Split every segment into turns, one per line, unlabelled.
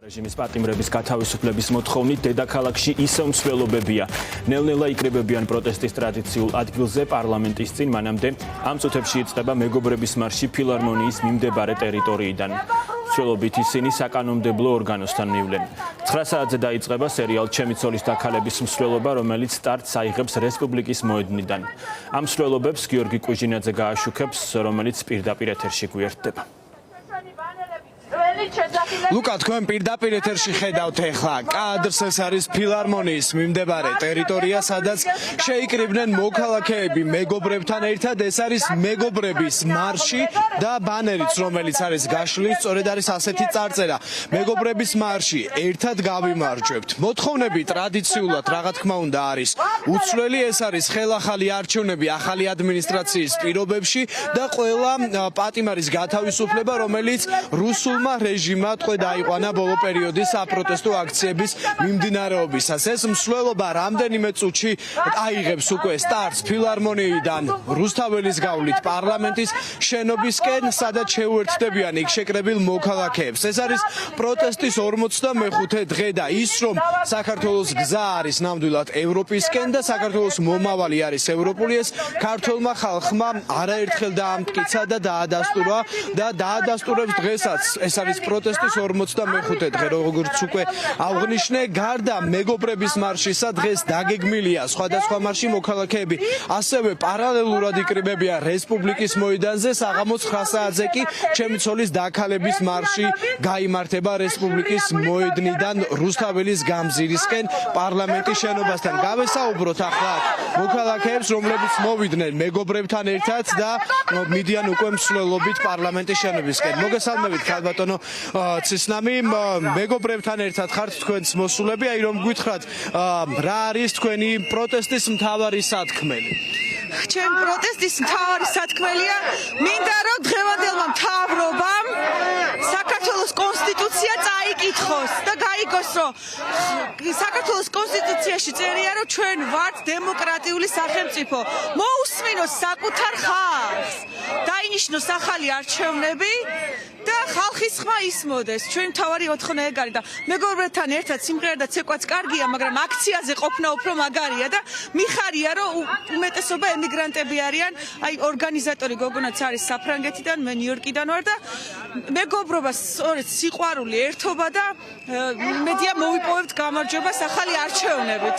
რეჟიმის პატიმრების გათავისუფლების მოთხოვნით დედაქალაქში ისევ მსვლელობებია. ნელ-ნელა იკრიბებიან პროტესტის ტრადიციულ ადგილზე პარლამენტის წინ, მანამდე ამ წუთებში იწყება მეგობრების მარში ფილარმონიის მიმდებარე ტერიტორიიდან. მსვლელობით ისინი საკანონმდებლო ორგანოსთან მივლენ. 9 საათზე დაიწყება სერიალ ჩემი ცოლის დაქალების მსვლელობა, რომელიც სტარტს აიღებს რესპუბლიკის მოედნიდან. ამ მსვლელობებს გიორგი კუჟინაძე გააშუქებს, რომელიც პირდაპირ ეთერში გვერდდება.
ლუკა, თქვენ პირდაპირ ეთერში ხედავთ ახლა კადრს, ეს არის ფილარმონიის მიმდებარე ტერიტორია, სადაც შეიკრიბნენ მოქალაქეები მეგობრებთან ერთად. ეს არის მეგობრების მარში და ბანერიც, რომელიც არის გაშლილი, სწორედ არის ასეთი წარწერა: მეგობრების მარში, ერთად გავიმარჯვებთ. მოთხოვნები ტრადიციულად, რა თქმა უნდა, არის უცვლელი. ეს არის ხელახალი არჩევნები ახალი ადმინისტრაციის პირობებში და ყველა პატიმარის გათავისუფლება, რომელიც რუსულმა რეჟიმმა თქვა დაიყვანა ბოლო პერიოდის საპროტესტო აქციების მიმდინარეობისას. ეს მსვლელობა რამდენიმე წუთში აიღებს უკვე სტარტს ფილარმონიიდან რუსთაველის გავლით პარლამენტის შენობისკენ, სადაც შეუერთდებიან იქ შეკრებილ მოქალაქეებს. ეს არის პროტესტის 45 დღე და ის, რომ საქართველოს გზა არის ნამდვილად ევროპისკენ და საქართველოს მომავალი არის ევროპული, ეს ქართველმა ხალხმა არაერთხელ დაამტკიცა და დაადასტურა და დაადასტურებს დღესაც. ეს არის პროტესტის 45 დღე, როგორც უკვე აღნიშნე. გარდა მეგობრების მარშისა, დღეს დაგეგმილია სხვადასხვა მარში მოქალაქეები ასევე პარალელურად იკრიბებიან რესპუბლიკის მოედანზე. საღამოს 9 საათზე კი ჩემი ცოლის დაქალების მარში გაიმართება რესპუბლიკის მოედნიდან რუსთაველის გამზირისკენ პარლამენტის შენობასთან. გავესაუბროთ ახლა მოქალაქეებს, რომლებიც მოვიდნენ მეგობრებთან ერთად და მიდიან უკვე მსვლელობით პარლამენტის შენობისკენ. მოგესალმებით, ქალბატონო ცისნამი, მეგობრებთან ერთად ხართ თქვენს მოსულები, აი რომ გითხრათ, რა არის თქვენი პროტესტის მთავარი სათქმელი?
ჩემ პროტესტის მთავარი სათქმელია, მინდა რომ დღევანდელმა მთავრობამ საქართველოს კონსტიტუცია წაიკითხოს და გაიგოს, რომ საქართველოს კონსტიტუციაში წერია, რომ ჩვენ ვართ დემოკრატიული სახელმწიფო. მოусმინოს საკუთარ ხალხს, დაინიშნოს ახალი არჩევნები და ხალხის ხმა ისმოდეს. ჩვენ მთავარი მოთხოვნა ეგ არის და მეგობრებთან ერთად სიმღერა და ცეკვაც კარგია, მაგრამ აქციაზე ყოფნა უფრო მაგარია და მიხარია, რომ უმეტესობა ემიგრანტები არიან. აი ორგანიზატორი გოგონაც არის საფრანგეთიდან, მე ნიუ-იორკიდან ვარ და მეგობრობა, სწორედ სიყვარული, ერთობა და მედია მოვიპოვებთ გამარჯვებას ახალი არჩევნებით.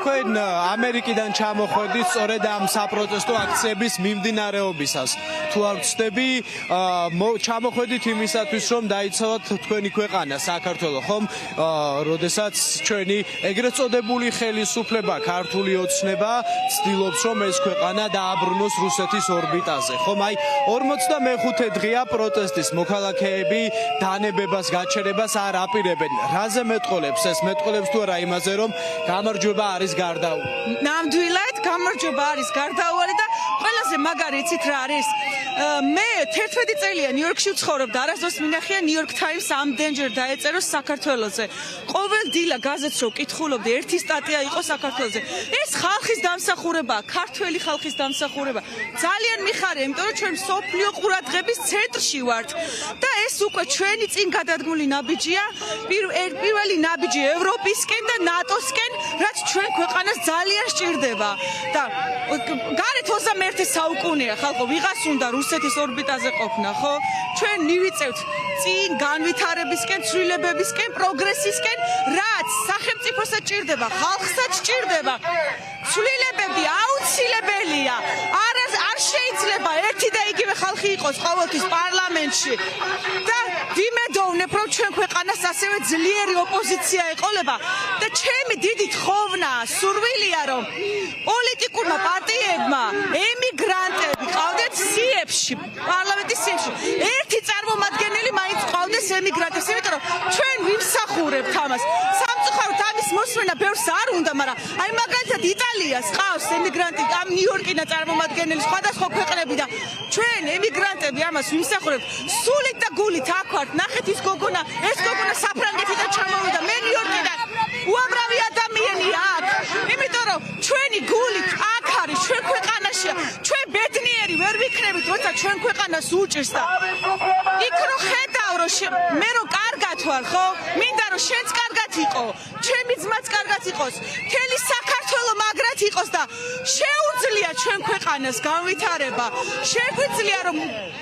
თქვენ ამერიკიდან ჩამოხვედით სწორედ ამ საპროტესტო აქციების მიმდინარეობისას. თუ არ ვცდები, ჩამოხვედით იმისათვის, რომ დაიცავთ თქვენი ქვეყანა საქართველო, ხომ? როდესაც ჩვენი ეგრეთ წოდებული ხელისუფლება, ქართული ოცნება ცდილობს, რომ ეს ქვეყანა დააბრუნოს რუსეთის ორბიტაზე, ხომ? აი 45 დღეა პროტესტის, მოქალაქეები დანებებას, გაჩერებას არ აპირებენ. რაზე მეტყოლებს ეს? მეტყოლებს თუ არა იმაზე, რომ გამარჯვება არის გარდაუვალი?
ნამდვილად გამარჯვება არის გარდაუვალი და ყველაზე მაგარი იცით რა არის? მე 11 წელია ნიუ-იორკში ვცხოვრობ და არასდროს მინახია ნიუ-იორკ ტაიმს ამდენჯერ დაეწერო საქართველოზე. ყოველ დილა გაზეთს რო ვკითხულობდი, ერთი სტატია იყო საქართველოზე. ეს ხალხის დამსახურებაა, ქართველი ხალხის დამსახურება. ძალიან მიხარია, იმიტომ რომ ჩვენ მსოფლიო ყურადღების ცენტრში ვართ და ეს უკვე ჩვენი წინ გადადგმული ნაბიჯია, პირველი ნაბიჯი ევროპისკენ და ნატოსკენ, რაც ჩვენ ქვეყანას ძალიან სჭირდება. და გარეთ 21 საუკუნეა ხალხო, ვიღას უნდა რუსეთის ორბიტაზე ყოფნა, ხო? ჩვენ მივიწევთ წინ განვითარებისკენ, ცვლილებებისკენ, პროგრესისკენ, რაც სახელმწიფოსაც სჭირდება, ხალხსაც სჭირდება. ცვლილებები აუცილებელია. არ შეიძლება ერთი და იგივე ხალხი იყოს ყოველთვის პარლამენტში. და ვიმედოვნებ, რომ ჩვენ ქვეყანას ასევე ძლიერი ოპოზიცია ეყოლება და ჩემი დიდი თხოვნაა, სურვილია, რომ პოლიტიკურმა პარტიებმა ემიგრანტები ყავდეთ სიებში, პარლამენტის სიებში. ერთი წარმომადგენელი მაინც ყავდეს ემიგრანტებს, იმიტომ რომ ჩვენ ვიმსახურებთ ამას. სამწუხაროდ ამის მოსმენა ბევრს არ უნდა, მაგრამ აი მაგალითად იტალიას ყავს ემიგრანტი, ამ ნიუ-იორკიდან წარმომადგენელი, სხვადასხვა ქვეყნები და ჩვენ ემიგრანტები ამას ვიმსახურებთ. სულით და გულით აქ ვართ, ნახეთ ის გოგონა საფრანგეთიდან ჩამოვიდა, მე ნიუ-იორკიდან. უამრავი ადამიანია აქ, იმიტომ რომ ჩვენი გული აქ არის, ჩვენ ქვეყანაშია, ჩვენ ბედნიერი ვერ ვიქნებით, როცა ჩვენ ქვეყანას უჭირს და იქ რო ხედავ, რომ მე რო კარგად ვარ, ხო? მინდა იყო, ჩემი ძმაც კარგად იყოს, მთელი საქართველო მაგრად იყოს და შეუძლია ჩვენ ქვეყანას განვითარება. შეგვიძლია რომ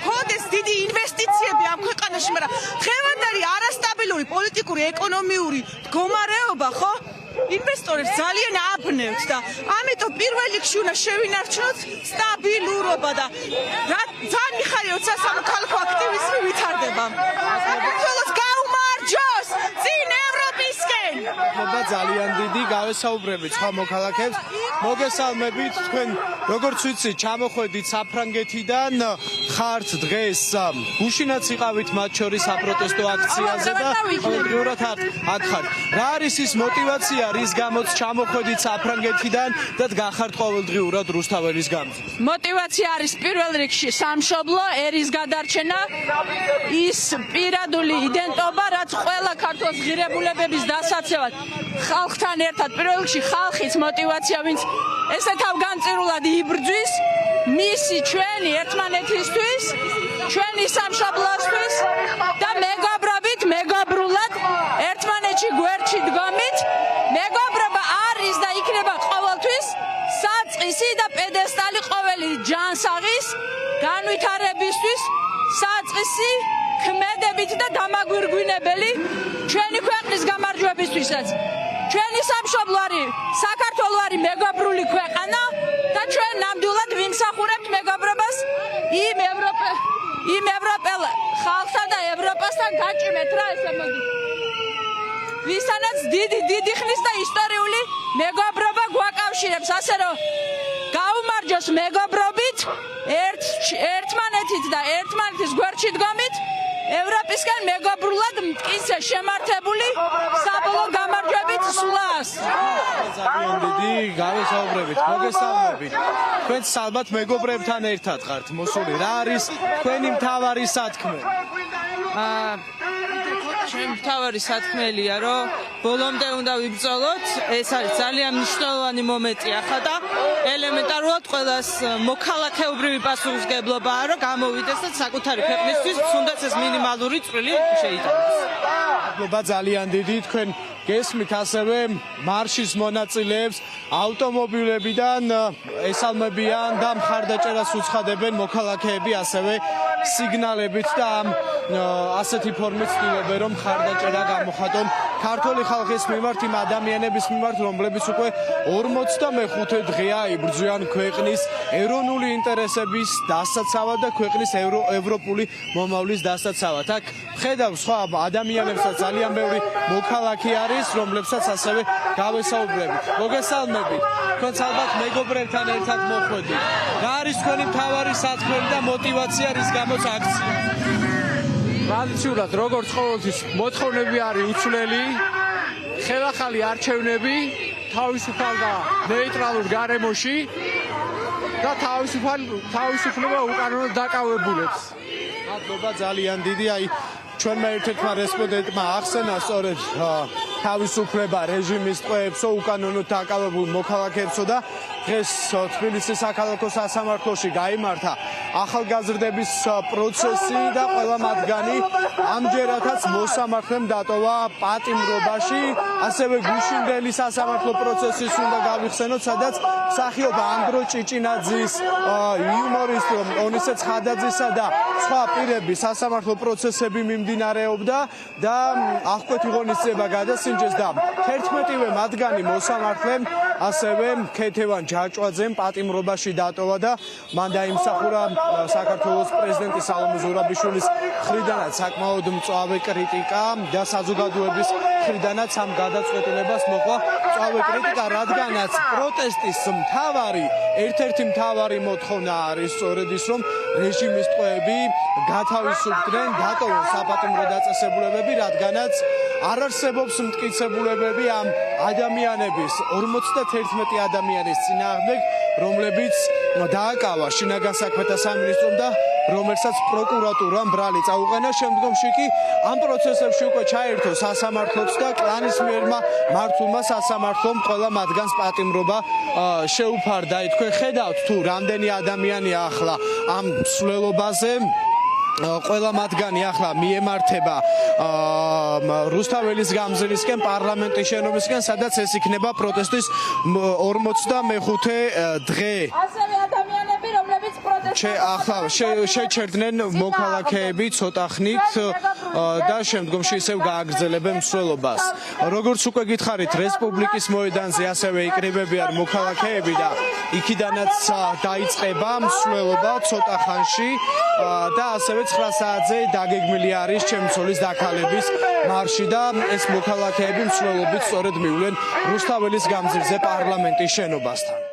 ჰქონდეს დიდი ინვესტიციები ამ ქვეყანაში, მაგრამ დღევანდელი არასტაბილური პოლიტიკური, ეკონომიური მდგომარეობა, ხო? ინვესტორებს ძალიან აბნევთ და ამიტომ პირველ რიგში უნდა შევინარჩუნოთ სტაბილურობა და ძალიან მიხარია როცა სამოქალაქო აქტივიზმი ვითარდება. საქართველოს გაუმარჯოს წინ ევროპისკენ.
მოგება ძალიან დიდი გავესაუბრებით სხვა მოქალაქეებს. მოგესალმებით თქვენ როგორც ვიცი ჩამოხვედით საფრანგეთიდან ხართ დღეს გუშინაც იყავით მათ შორის საპროტესტო აქციაზე და ყოველდღიურად აქ ხართ. რა არის ის მოტივაცია რის გამოც ჩამოხვედით საფრანგეთიდან და გახართ ყოველდღიურად რუსთაველის გამზის?
მოტივაცია არის პირველ რიგში სამშობლო, ერის გადარჩენა, ის პირადული იდენტობა, რაც ყველა ქართლის ღირებულებების დასაცავად ხალხთან ერთად პირველ რიგში ხალხის მოტივაცია, ვინც ესე თავგანწირულად იბრძვის მისი ჩვენი ერთმანეთისთვის, ჩვენი სამშობლოსთვის და მეგობრობით, მეგობრულად ერთმანეთში გვერდში დგომით. მეგობრობა არის და იქნება ყოველთვის საწყისი და პედესტალი ყოველი ჯანსაღის განვითარებისთვის, საწყისი ქმედებით და დამაგვირგვინებელი ჩვენი ქვეყნის გამარჯვებისთვისაც. ჩვენი სამშობლო არის საქართველო არის მეგობრული ქვეყანა და ჩვენ ნამდვილად ვიმსახურებთ მეგობრობას იმ ევროპელ ხალხთან და ევროპასთან გაჭიმეთ რა ესე მოდი. ვისთანაც დიდი ხნის და ისტორიული მეგობრობა გვაკავშირებს, ასე რომ გაუმარჯოს მეგობრობით, ერთმანეთით და ერთმანეთის გვერდში დგომით, ევროპისკენ მეგობრულად მტკიცე შემართებული საბოლოო გამარჯვებით სულას.
ძალიან დიდი გავესაუბრებით, მოგესალმებით. თქვენც ალბათ მეგობრებთან ერთად ხართ მოსული. რა არის თქვენი მთავარი სათქმე?
ჩემი მთავარი სათქმელია, რომ ბოლომდე უნდა ვიბრძოლოთ. ეს არის ძალიან მნიშვნელოვანი მომენტი ახლა და ელემენტარულად ყველას მოქალაქეობრივი პასუხისმგებლობაა, რომ გამოვიდეს და საკუთარი ქვეყნისთვის თუნდაც ეს მინიმალური წვლილი შეიტანოს.
მადლობა ძალიან დიდი. თქვენ გესმით ასევე მარშის მონაწილეებს ავტომობილებიდან ესალმებიან და მხარდაჭერას უცხადებენ მოქალაქეები ასევე სიგნალებით და ასეთი ფორმით ცდილობენ რომ მხარდაჭერა გამოხატონ ქართული ხალხის მიმართ იმ ადამიანების მიმართ რომლებიც უკვე 45 დღეა იბრძვიან ქვეყნის ეროვნული ინტერესების დასაცავად და ქვეყნის ევროპული მომავლის დასაცავად. აქ ხედავ სხვა ადამიანებსაც ძალიან ბევრი მოქალაქე არის რომლებსაც ასევე გავესაუბრებით. მოგესალმებით. თქვენც ალბათ მეგობრებთან ერთად მოხვედით. რა არის თქვენი მთავარი სათქმელი და მოტივაცია რის გამოც აქცია?
ტრადიციულად როგორც ყოველთვის მოთხოვნები არის უცვლელი, ხელახალი არჩევნები თავისუფალ და ნეიტრალურ გარემოში და თავისუფლება უკანონოდ დაკავებულებს.
მადლობა ძალიან დიდი. აი ჩვენმა ერთ-ერთმა რესპონდენტმა ახსენა სწორედ თავისუფლება რეჟიმის ტყვეებსო, უკანონოდ დაკავებულ მოქალაქეებსო და დღეს თბილისის საქალაქო სასამართლოში გაიმართა ახალგაზრდების პროცესი და ყველა მათგანი ამჯერადაც მოსამართლემ დატოვა პატიმრობაში. ასევე გუშინდელი სასამართლო პროცესის უნდა გავიხსენოთ, სადაც მსახიობ ანდრო ჭიჭინაძის, იუმორისტ ონისე ცხადაძისა და სხვა პირები სასამართლო პროცესები მიმდინარეობდა და აღკვეთი ღონისძიება გადასინჯეს და 11-ვე მათგანი მოსამართლემ ასევე ქეთევან ჯაჭვაძემ პატიმრობაში დატოვა და მან დაიმსახურა საქართველოს პრეზიდენტი სალომე ზურაბიშვილის მხრიდანაც საკმაოდ მწვავე კრიტიკა და საზოგადოების მხრიდანაც ამ გადაწყვეტილებას მოყვა მწვავე კრიტიკა, რადგანაც პროტესტის ერთ-ერთი მთავარი მოთხოვნა არის სწორედ ის, რომ რეჟიმის ტყვეები გათავისუფლდნენ, დატოვონ საპატიმრო დაწესებულებები, რადგანაც არ არსებობს მტკიცებულებები ამ ადამიანების 51 ადამიანის წინააღმდეგ, რომლებიც დააკავა შინაგან საქმეთა სამინისტრომ და რომელსაც პროკურატურამ ბრალი წაუყენა. შემდგომში კი ამ პროცესებში უკვე ჩაერთო სასამართლოც და კლანის მიერმა მართულმა სასამართლომ ყველა მათგანს პატიმრობა შეუფარდა. თქვენ ხედავთ თუ რამდენი ადამიანია ახლა ამ მსვლელობაზე ყველა მათგანი ახლა მიემართება რუსთაველის გამზირისკენ პარლამენტის შენობისკენ, სადაც ეს იქნება პროტესტის 45 დღე.
ასევე ადამიანები, რომლებიც
ახლა შეჩერდნენ მოქალაქეები ცოტა ხნით და შემდგომში ისევ გააგრძელებენ მსვლელობას. როგორც უკვე გითხარით, რესპუბლიკის მოედანზე ასევე იკრიბებიან მოქალაქეები და იქიდანაც დაიწყება მსვლელობა ცოტა ხანში და ასევე 9 საათზე დაგეგმილი არის ჩემცოლის დაქალების მარში და ეს მოქალაქეები მსვლელობით სწორედ მივლენ რუსთაველის გამზირზე პარლამენტის შენობასთან.